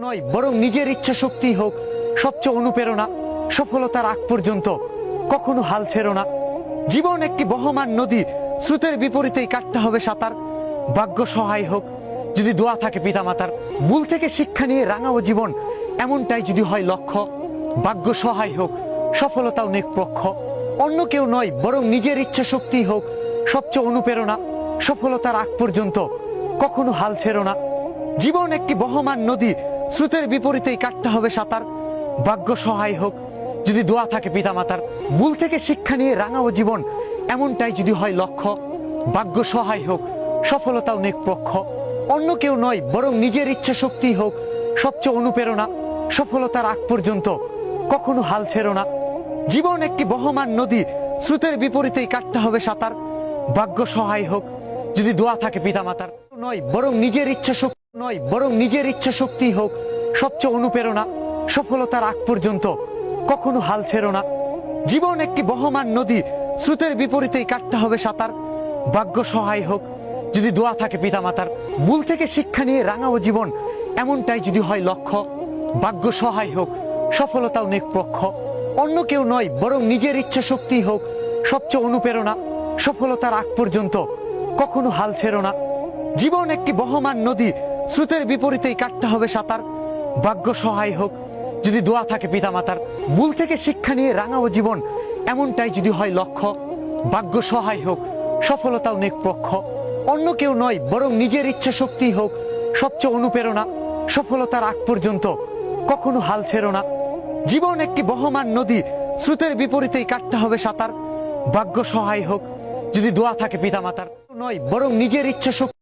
নয় বরং নিজের ইচ্ছা শক্তি হোক সবচেয়ে অনুপ্রেরণা। সফলতার আগ পর্যন্ত কখনো হাল ছেড়ো না। জীবন একটি বহমান নদী, স্রোতের বিপরীতেই কাটতে হবে সাঁতার। ভাগ্য সহায় হোক যদি দোয়া থাকে পিতামাতার, ভুল থেকে শিক্ষা নিয়ে রাঙাও জীবন, এমনটাই যদি হয় লক্ষ্য। ভাগ্য সহায় হোক সফলতাও নিরপেক্ষ, অন্য কেউ নয় বরং নিজের ইচ্ছা শক্তি হোক সবচেয়ে অনুপ্রেরণা। সফলতার আগ পর্যন্ত কখনো হাল ছেড়ো না। জীবন একটি বহমান নদী, স্রোতের বিপরীতেই কাটতে হবে সাঁতার। ভাগ্য সহায় হোক যদি দোয়া থাকে পিতামাতার, ভুল থেকে শিক্ষা নিয়ে রাঙাও জীবন, এমনটাই যদি হয় লক্ষ্য। ভাগ্য সহায় হোক সফলতাও নিরপেক্ষ, অন্য কেউ নয় বরং নিজের ইচ্ছা শক্তি হোক সবচেয়ে অনুপ্রেরণা। সফলতার আগ পর্যন্ত কখনো হাল ছেড়ো না। জীবন একটি বহমান নদী, স্রোতের বিপরীতেই কাটতে হবে সাঁতার। ভাগ্য সহায় হোক যদি দোয়া থাকে পিতামাতার, নয় বরং নিজের ইচ্ছা শক্তি হোক সবচেয়ে অনুপ্রেরণা। সফলতার আগ পর্যন্ত কখনো হাল ছেড়ো না। জীবন একটি বহমান নদী, স্রোতের বিপরীতেই কাটতে হবে সাঁতার। ভাগ্য সহায় হোক যদি দোয়া থাকে পিতামাতার, ভুল থেকে শিক্ষা নিয়ে রাঙাও জীবন, এমনটাই যদি হয় লক্ষ্য। ভাগ্য সহায় হোক সফলতাও নিরপেক্ষ, অন্য কেউ নয় বরং নিজের ইচ্ছা শক্তি হোক সবচেয়ে অনুপ্রেরণা। সফলতার আগ পর্যন্ত কখনো হাল ছেড়ো না। জীবন একটি বহমান নদী, স্রোতের বিপরীতেই কাটতে হবে সাঁতার। ভাগ্য সহায় হোক যদি দোয়া থাকে পিতামাতার, ভুল থেকে শিক্ষা নিয়ে রাঙাও জীবন, এমনটাই যদি হয় লক্ষ্য। ভাগ্য সহায় হোক সফলতাও নিরপেক্ষ, অন্য কেউ নয় বরং নিজের ইচ্ছা শক্তি হোক সবচেয়ে অনুপ্রেরণা। সফলতার আগ পর্যন্ত কখনো হাল ছেড়ো না। জীবন একটি বহমান নদী, স্রোতের বিপরীতেই কাটতে হবে সাঁতার। ভাগ্য সহায় হোক যদি দোয়া থাকে পিতামাতার, নয় বরং নিজের ইচ্ছা শক্তি